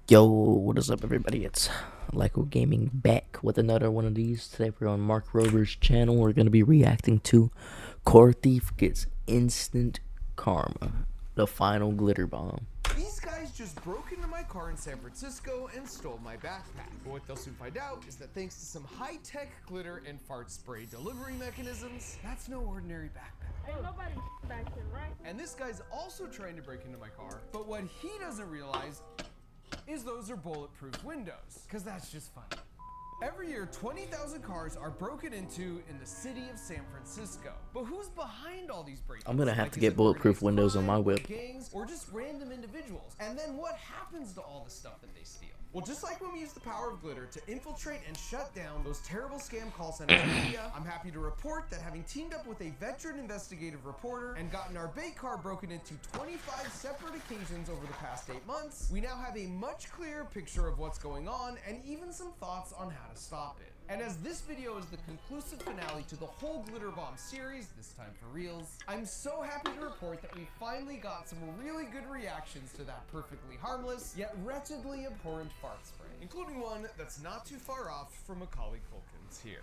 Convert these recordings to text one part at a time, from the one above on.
Yo, what is up, everybody? It's Lyco Gaming back with another one of these. Today we're on Mark Rover's channel. We're going to be reacting to Car Thief Gets Instant Karma, the final glitter bomb. These guys just broke into my car in San Francisco and stole my backpack. But what they'll soon find out is that thanks to some high-tech glitter and fart spray delivery mechanisms, that's no ordinary backpack. Ain't nobody back here, right? And this guy's also trying to break into my car, but what he doesn't realize is those are bulletproof windows, because that's just fun. Every year, 20,000 cars are broken into in the city of San Francisco. But who's behind all these break-ins? I'm gonna have Like, to is get it bulletproof organized windows on my crime, whip. gangs, or just random individuals? And then what happens to all the stuff that they steal? Well, just like when we use the power of glitter to infiltrate and shut down those terrible scam call centers in India, I'm happy to report that having teamed up with a veteran investigative reporter and gotten our bait car broken into 25 separate occasions over the past 8 months, we now have a much clearer picture of what's going on and even some thoughts on how to stop it. And as this video is the conclusive finale to the whole Glitter Bomb series, this time for reals, I'm so happy to report that we finally got some really good reactions to that perfectly harmless, yet wretchedly abhorrent fart spray, including one that's not too far off from Macaulay Culkin's here.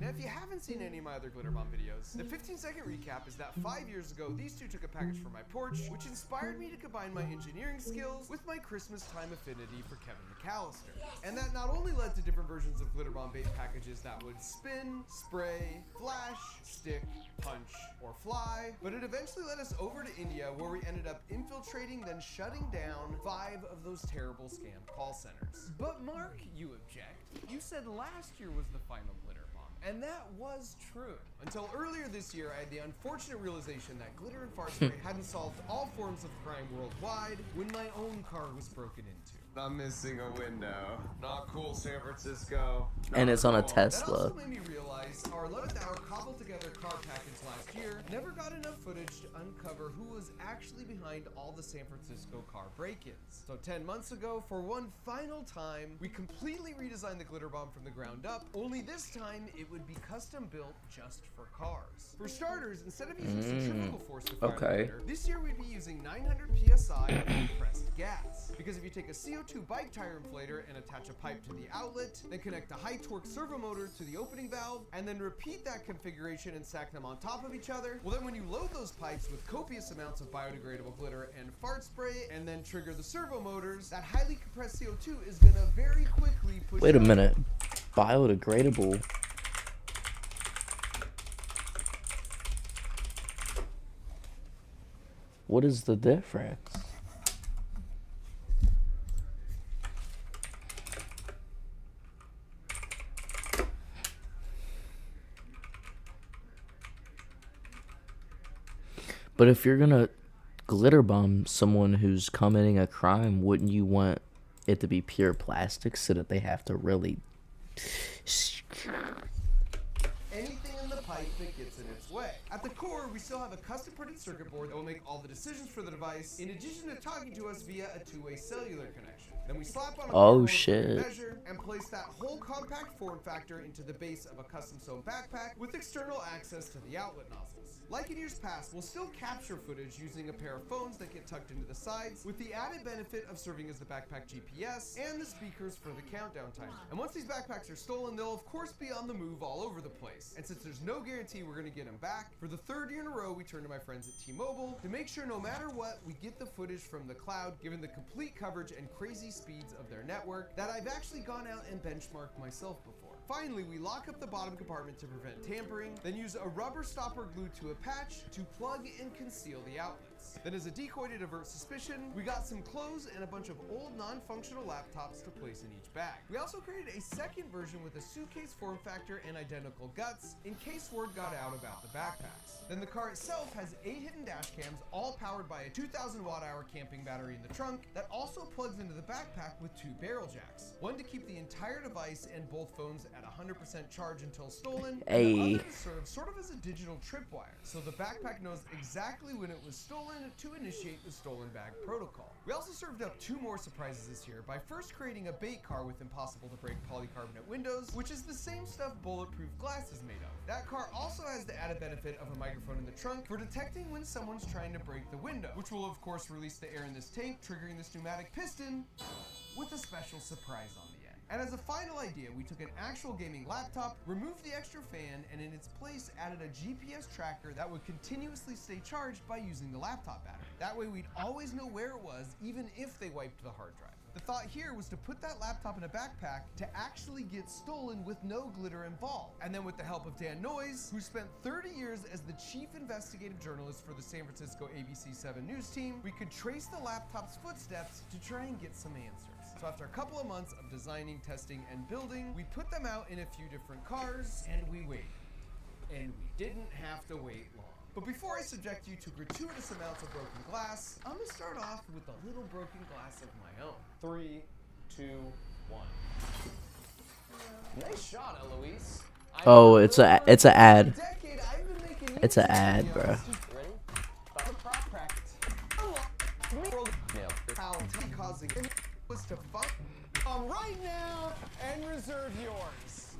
Now, if you haven't seen any of my other Glitter Bomb videos, the 15-second recap is that 5 years ago, these two took a package from my porch, which inspired me to combine my engineering skills with my Christmas time affinity for Kevin McAllister. And that not only led to different versions of Glitter Bomb bait packages that would spin, spray, flash, stick, punch, or fly, but it eventually led us over to India, where we ended up infiltrating, then shutting down 5 of those terrible scam call centers. But Mark, you object. You said last year was the final Glitter Bomb. And that was true. Until earlier this year, I had the unfortunate realization that glitter and fart spray hadn't solved all forms of crime worldwide when my own car was broken into. I'm missing a window. Not cool, San Francisco. And it's on a That Tesla. also made me realize our 11th hour cobbled together car package last year never got enough footage to uncover who was actually behind all the San Francisco car break-ins. So 10 months ago, for one final time, we completely redesigned the Glitter Bomb from the ground up, only this time it would be custom built just for cars. For starters, instead of using centrifugal force to fire the glitter, this year we'd be using 900 psi of compressed gas. Because if you take a CO2 bike tire inflator and attach a pipe to the outlet, then connect a high torque servo motor to the opening valve, and then repeat that configuration and stack them on top of each other, well then when you load those pipes with copious amounts of biodegradable glitter and fart spray, and then trigger the servo motors, that highly compressed CO2 is gonna very quickly push Wait a out- minute. Biodegradable. What is the difference? But if you're gonna glitter bomb someone who's committing a crime, wouldn't you want it to be pure plastic so that they have to really anything in the pipe that gets in its way. At the core, we still have a custom printed circuit board that will make all the decisions for the device, in addition to talking to us via a two-way cellular connection. Then we slap on a Oh, cardboard shit. measure and place that whole compact form factor into the base of a custom sewn backpack with external access to the outlet nozzles. Like in years past, we'll still capture footage using a pair of phones that get tucked into the sides, with the added benefit of serving as the backpack GPS and the speakers for the countdown timer. And once these backpacks are stolen, they'll of course be on the move all over the place. And since there's no guarantee we're gonna get them back, for the 3rd year in a row, we turn to my friends at T-Mobile to make sure no matter what, we get the footage from the cloud, given the complete coverage and crazy speeds of their network that I've actually gone out and benchmarked myself before. Finally, we lock up the bottom compartment to prevent tampering, then use a rubber stopper glued to a patch to plug and conceal the outlets. Then as a decoy to divert suspicion, we got some clothes and a bunch of old non-functional laptops to place in each bag. We also created a second version with a suitcase form factor and identical guts in case word got out about the backpacks. Then the car itself has 8 hidden dash cams, all powered by a 2,000 watt-hour camping battery in the trunk that also plugs into the backpack with 2 barrel jacks, one to keep the entire device and both phones at 100% charge until stolen, Hey. and the other to serve sort of as a digital tripwire, so the backpack knows exactly when it was stolen to initiate the stolen bag protocol. We also served up 2 more surprises this year by first creating a bait car with impossible to break polycarbonate windows, which is the same stuff bulletproof glass is made of. That car also has the added benefit of a microphone in the trunk for detecting when someone's trying to break the window, which will of course release the air in this tank, triggering this pneumatic piston with a special surprise on the end. And as a final idea, we took an actual gaming laptop, removed the extra fan, and in its place added a GPS tracker that would continuously stay charged by using the laptop battery. That way we'd always know where it was, even if they wiped the hard drive. The thought here was to put that laptop in a backpack to actually get stolen with no glitter involved. And then with the help of Dan Noyes, who spent 30 years as the chief investigative journalist for the San Francisco ABC 7 News team, we could trace the laptop's footsteps to try and get some answers. So after a couple of months of designing, testing, and building, we put them out in a few different cars, and we waited. And we didn't have to wait long. But before I subject you to gratuitous amounts of broken glass, I'm gonna start off with a little broken glass of my own. 3, 2, 1. Nice shot, Eloise. Oh, it's a ad. Decade, I've been making It's a YouTube ad, videos. bro. Ready? The prop practice. Nailed it. How causing was to fuck. Right now, and reserve yours.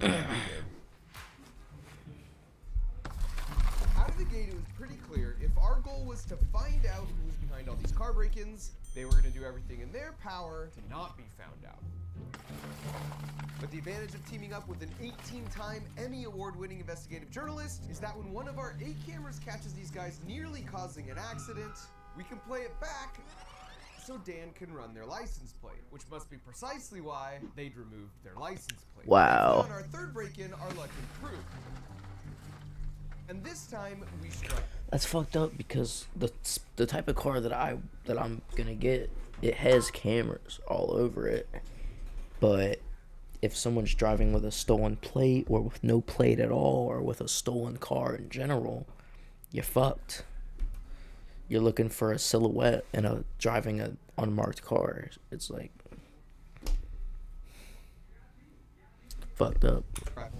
Out of the gate, it was pretty clear if our goal was to find out who was behind all these car break-ins, they were going to do everything in their power to not be found out. But the advantage of teaming up with an 18-time Emmy Award-winning investigative journalist is that when one of our 8 cameras catches these guys nearly causing an accident, we can play it back so Dan can run their license plate, which must be precisely why they'd removed their license plate. Wow. On our third break-in, our luck improved. And this time, we struck. That's fucked up because the type of car that I'm gonna get, it has cameras all over it. But if someone's driving with a stolen plate or with no plate at all or with a stolen car in general, you're fucked. You're looking for a silhouette and driving an unmarked car. It's like fucked up.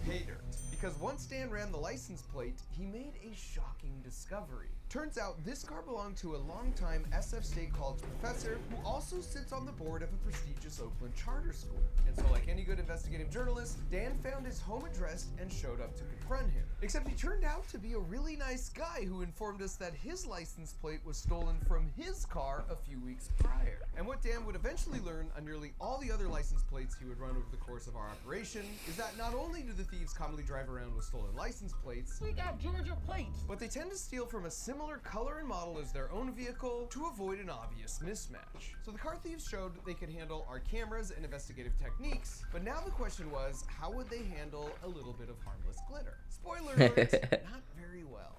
Pay dirt. Because once Dan ran the license plate, he made a shocking discovery. Turns out this car belonged to a longtime SF State College professor who also sits on the board of a prestigious Oakland charter school. And so like any good investigative journalist, Dan found his home address and showed up to confront him. Except he turned out to be a really nice guy who informed us that his license plate was stolen from his car a few weeks prior. And what Dan would eventually learn on nearly all the other license plates he would run over the course of our operation is that not only do the thieves commonly drive around with stolen license plates, We got Georgia plates. but they tend to steal from a similar color and model as their own vehicle to avoid an obvious mismatch. So the car thieves showed they could handle our cameras and investigative techniques, but now the question was, how would they handle a little bit of harmless glitter? Spoiler alert, not very well.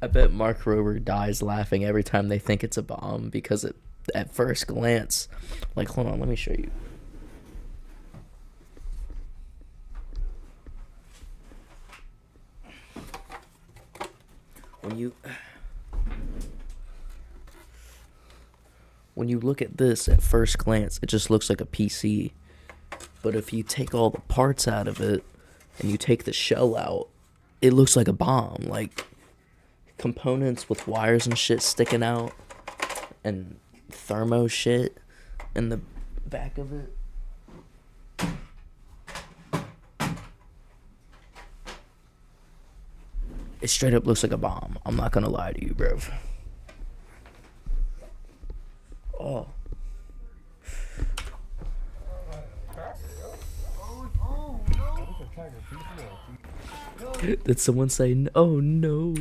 I bet Mark Rober dies laughing every time they think it's a bomb because at first glance, like, hold on, let me show you. When you look at this at first glance, it just looks like a PC. But if you take all the parts out of it and you take the shell out, it looks like a bomb. Like components with wires and shit sticking out and thermo shit in the back of it. It straight up looks like a bomb. I'm not gonna lie to you, bro. Oh. Did someone say, oh no?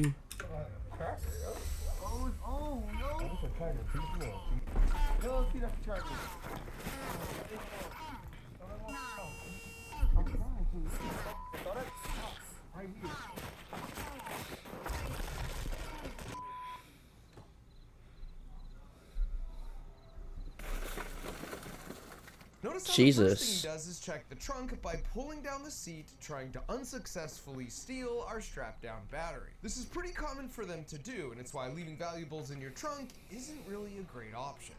Notice how Jesus. the first thing he does is check the trunk by pulling down the seat, trying to unsuccessfully steal our strapped-down battery. This is pretty common for them to do, and it's why leaving valuables in your trunk isn't really a great option.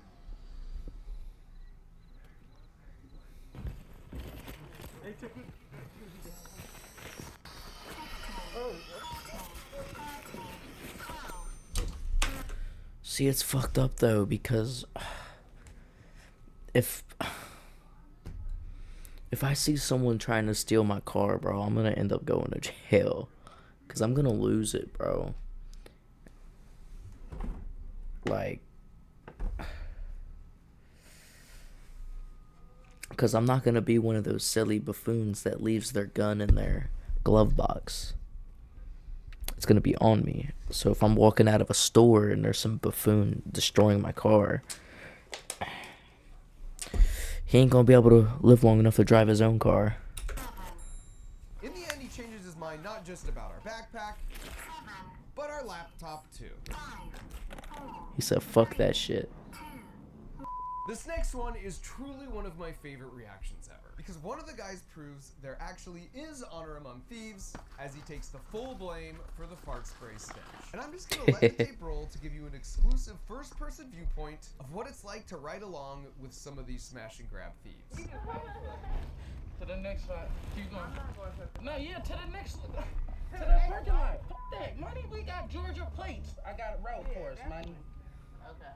See, it's fucked up though because if I see someone trying to steal my car, bro, I'm gonna end up going to jail because I'm gonna lose it, bro. Like, because I'm not gonna be one of those silly buffoons that leaves their gun in their glove box. It's gonna be on me. So if I'm walking out of a store and there's some buffoon destroying my car, he ain't gonna be able to live long enough to drive his own car. In the end, he changes his mind not just about our backpack, but our laptop too. He said, fuck that shit. This next one is truly one of my favorite reactions ever, because one of the guys proves there actually is honor among thieves as he takes the full blame for the fart spray stench. And I'm just gonna let the tape roll to give you an exclusive first-person viewpoint of what it's like to ride along with some of these smash and grab thieves. To the next one. Keep going. No, yeah, to the next one. To the parking lot. Fuck that. Money, we got Georgia plates. I got it wrote for us, money. Okay.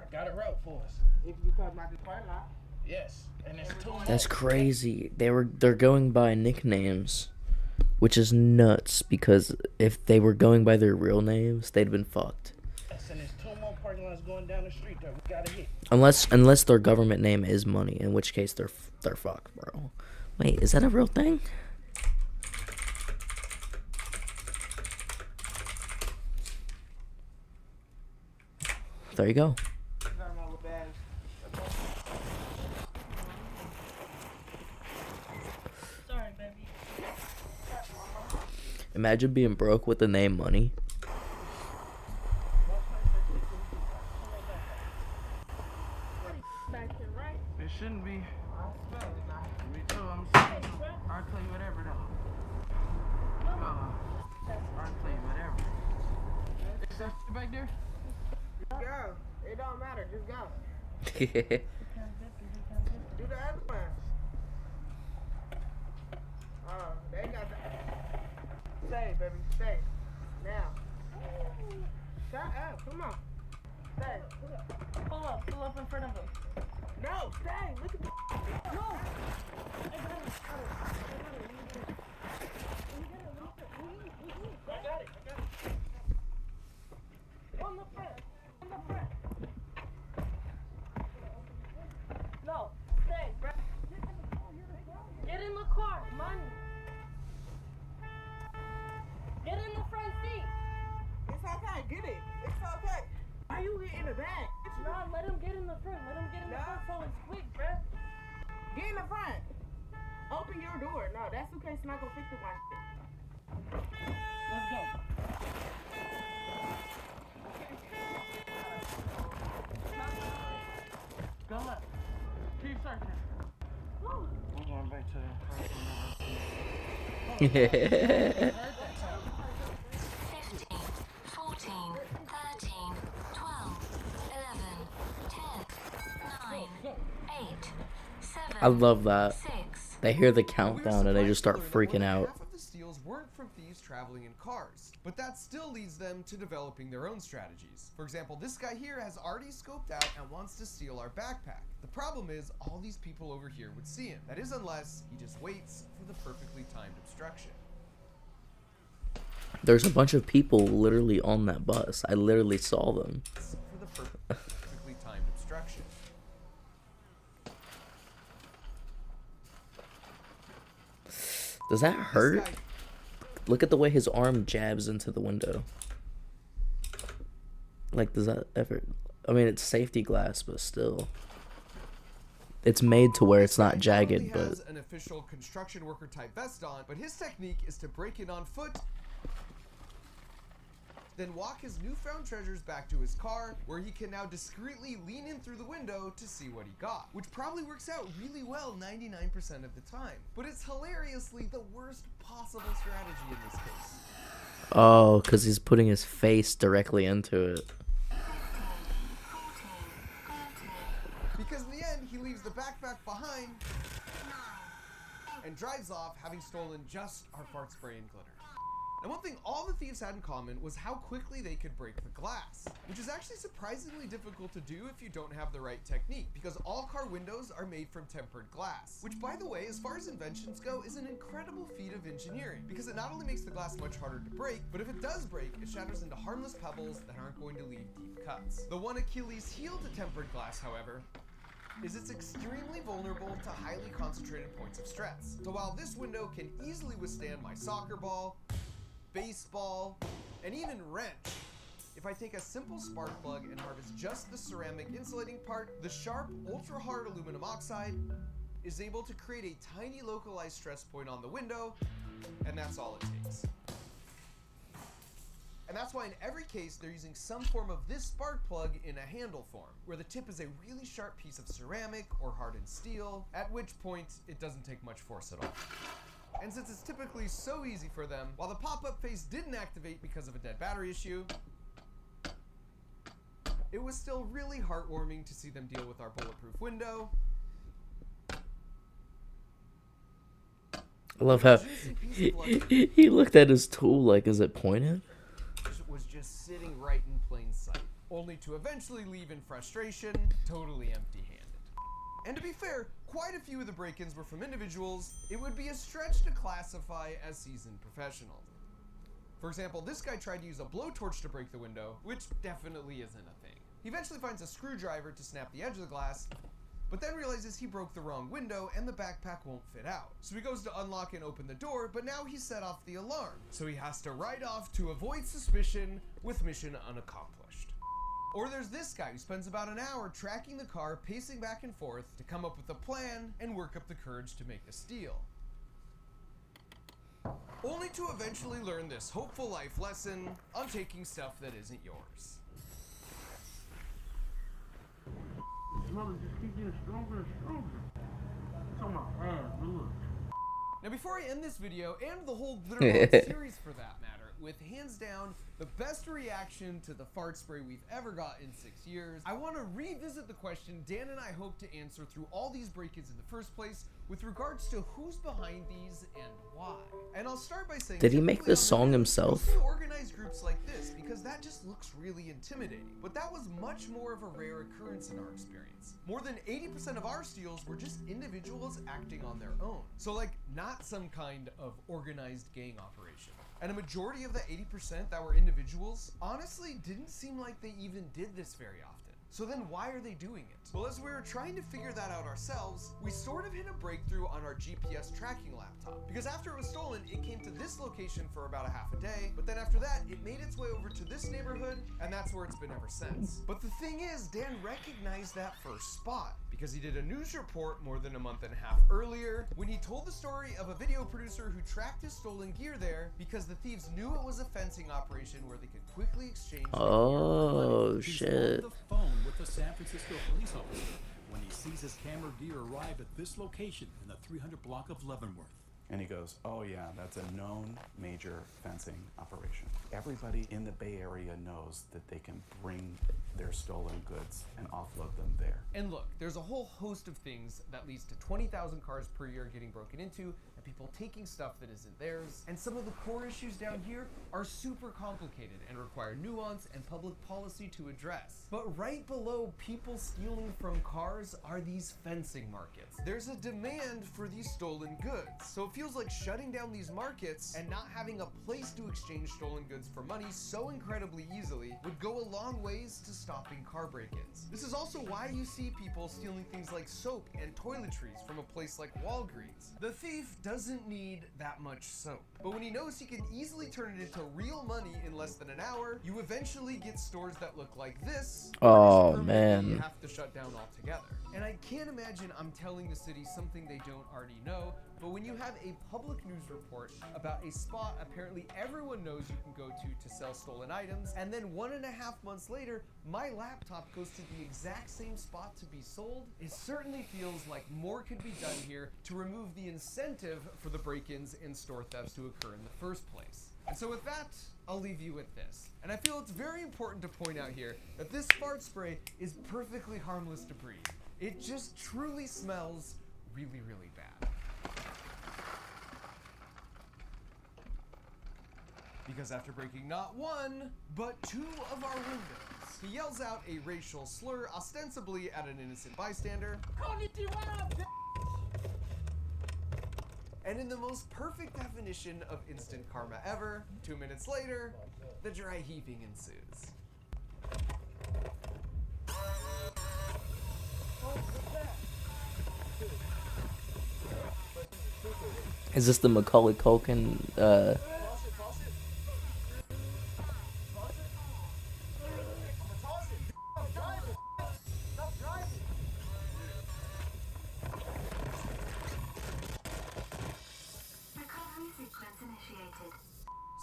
I got it wrote for us. If you come out the parking lot. Yes. And it's 2 more. That's crazy. They're going by nicknames, which is nuts because if they were going by their real names, they'd been fucked. Yes, and there's 2 more parking lots going down the street that we gotta hit. Unless their government name is Money, in which case they're fucked, bro. Wait, is that a real thing? There you go. Sorry, baby. Imagine being broke with the name Money. Back here, right? It shouldn't be. Me too. I'm saying. I'll tell you whatever though. I'll tell you whatever. Is that shit back there? Go. It don't matter. Just go. Do the other one. They got that. Stay, baby. Stay. Now. Shut up. Come on. Stay. Pull up in front of him. No, stay. Look at the. No! I got it. On the front. No, stay, bro. Get in the car, Money. Get in the front seat. It's okay. Get it. It's okay. Why you get in the back? No, let him get in the front. Let him get in the front so it's quick, bro. Get in the front. Open your door. No, that suitcase not gonna fix it my shit. Let's go. Go up. Keep searching. I'm going back to the 15, 14, 13, 12, 11, 10, 9, 8, 7, I love that. 6, They hear the We were countdown and they just start surprised to learn that freaking more than out. Half of the steals weren't from thieves traveling in cars, but that still leads them to developing their own strategies. For example, this guy here has already scoped out and wants to steal our backpack. The problem is all these people over here would see him. That is, unless he just waits for the perfectly timed obstruction. There's a bunch of people literally on that bus. I literally saw them. For the perfectly timed obstruction. Does that This hurt? guy Look at the way his arm jabs into the window. Like, does that ever... I mean, it's safety glass, but still. It's made to where it's not jagged, probably has but... an official construction worker type vest on, but his technique is to break in on foot, then walk his newfound treasures back to his car, where he can now discreetly lean in through the window to see what he got, which probably works out really well 99% of the time. But it's hilariously the worst possible strategy in this case. Oh, because he's putting his face directly into it. Because in the end, he leaves the backpack behind, and drives off, having stolen just our fart spray and glitter. And one thing all the thieves had in common was how quickly they could break the glass, which is actually surprisingly difficult to do if you don't have the right technique, because all car windows are made from tempered glass, which, by the way, as far as inventions go, is an incredible feat of engineering, because it not only makes the glass much harder to break, but if it does break, it shatters into harmless pebbles that aren't going to leave deep cuts. The one Achilles heel to tempered glass, however, is it's extremely vulnerable to highly concentrated points of stress. So while this window can easily withstand my soccer ball, baseball, and even wrench, if I take a simple spark plug and harvest just the ceramic insulating part, the sharp, ultra-hard aluminum oxide is able to create a tiny localized stress point on the window, and that's all it takes. And that's why in every case they're using some form of this spark plug in a handle form, where the tip is a really sharp piece of ceramic or hardened steel, at which point it doesn't take much force at all. And since it's typically so easy for them, while the pop-up face didn't activate because of a dead battery issue, it was still really heartwarming to see them deal with our bulletproof window. I love how he looked at his tool like, is it pointed? Was just sitting right in plain sight, only to eventually leave in frustration, totally empty-handed. And to be fair, quite a few of the break-ins were from individuals it would be a stretch to classify as seasoned professionals. For example, this guy tried to use a blowtorch to break the window, which definitely isn't a thing. He eventually finds a screwdriver to snap the edge of the glass, but then realizes he broke the wrong window and the backpack won't fit out. So he goes to unlock and open the door, but now he set off the alarm. So he has to ride off to avoid suspicion with mission unaccomplished. Or there's this guy who spends about an hour tracking the car, pacing back and forth to come up with a plan and work up the courage to make a steal. Only to eventually learn this hopeful life lesson on taking stuff that isn't yours. Mother just keep getting stronger and stronger. It's on my ass, look. Now before I end this video, and the whole Glitterbomb series for that matter, with hands down the best reaction to the fart spray we've ever got in 6 years, I want to revisit the question Dan and I hope to answer through all these break-ins in the first place, with regards to who's behind these and why. And I'll start by saying, Did he make this song himself? you'll see organized groups like this because that just looks really intimidating. But that was much more of a rare occurrence in our experience. More than 80% of our steals were just individuals acting on their own. So like, not some kind of organized gang operation. And a majority of the 80% that were individuals honestly didn't seem like they even did this very often. So then why are they doing it? Well, as we were trying to figure that out ourselves, we sort of hit a breakthrough on our GPS tracking laptop. Because after it was stolen, it came to this location for about a half a day, but then after that, it made its way over to this neighborhood, and that's where it's been ever since. But the thing is, Dan recognized that first spot, because he did a news report more than a month and a half earlier, when he told the story of a video producer who tracked his stolen gear there, because the thieves knew it was a fencing operation where they could quickly exchange the gear for money. Oh shit. The phone with the San Francisco police officer when he sees his camera gear arrive at this location in the 300 block of Leavenworth. And he goes, oh yeah, that's a known major fencing operation. Everybody in the Bay Area knows that they can bring their stolen goods and offload them there. And look, there's a whole host of things that leads to 20,000 cars per year getting broken into, and people taking stuff that isn't theirs. And some of the core issues down here are super complicated and require nuance and public policy to address. But right below people stealing from cars are these fencing markets. There's a demand for these stolen goods. So it feels like shutting down these markets and not having a place to exchange stolen goods for money so incredibly easily would go a long ways to stopping car break-ins. This is also why you see people stealing things like soap and toiletries from a place like Walgreens. The thief doesn't need that much soap, but when he knows he can easily turn it into real money in less than an hour, you eventually get stores that look like this. Oh, or just permanently man. have to shut down altogether. And I can't imagine I'm telling the city something they don't already know, but when you have a public news report about a spot apparently everyone knows you can go to sell stolen items, and then 1.5 months later, my laptop goes to the exact same spot to be sold, it certainly feels like more could be done here to remove the incentive for the break-ins and store thefts to occur in the first place. And so with that, I'll leave you with this. And I feel it's very important to point out here that this fart spray is perfectly harmless to breathe. It just truly smells really, really bad. because after breaking not one, but two of our windows, he yells out a racial slur ostensibly at an innocent bystander. And in the most perfect definition of instant karma ever, 2 minutes later, the dry heaving ensues. Is this the Macaulay Culkin? Recovery sequence initiated.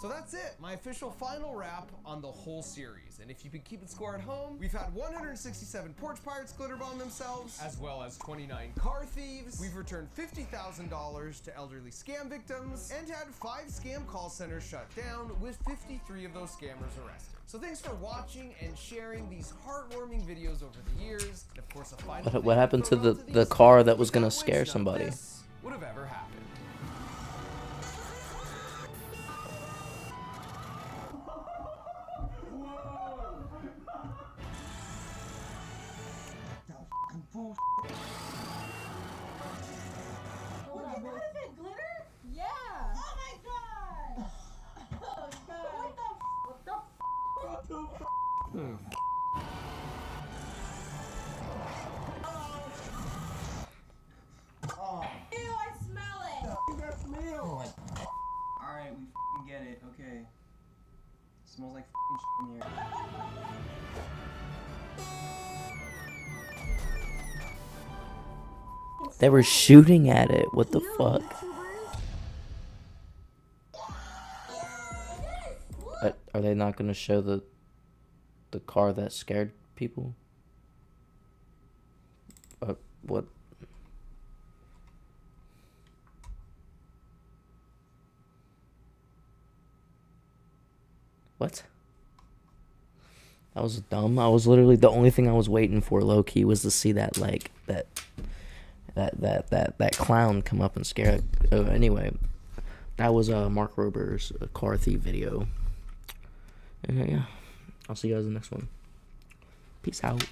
So that's it, my official final wrap on the whole series. And if you've been keeping score at home, we've had 167 porch pirates glitter bomb themselves, as well as 29 car thieves. We've returned $50,000 to elderly scam victims, and had 5 scam call centers shut down, with 53 of those scammers arrested. So thanks for watching and sharing these heartwarming videos over the years. And of course, a final What happened to farewell the these car that was without gonna which scare none of somebody? this would have ever happened. Glitter? Yeah. Oh my god. Oh god. What the Ew, I smell it. Alright, we f***ing get it, okay. Smells like f***ing shit in here. They were shooting at it. What the fuck? Are they not gonna show the car that scared people? What? What? That was dumb. I was literally the only thing I was waiting for, low key, was to see that like that clown come up and scare. Anyway, that was Mark Rober's car thief video. And yeah, I'll see you guys in the next one. Peace out.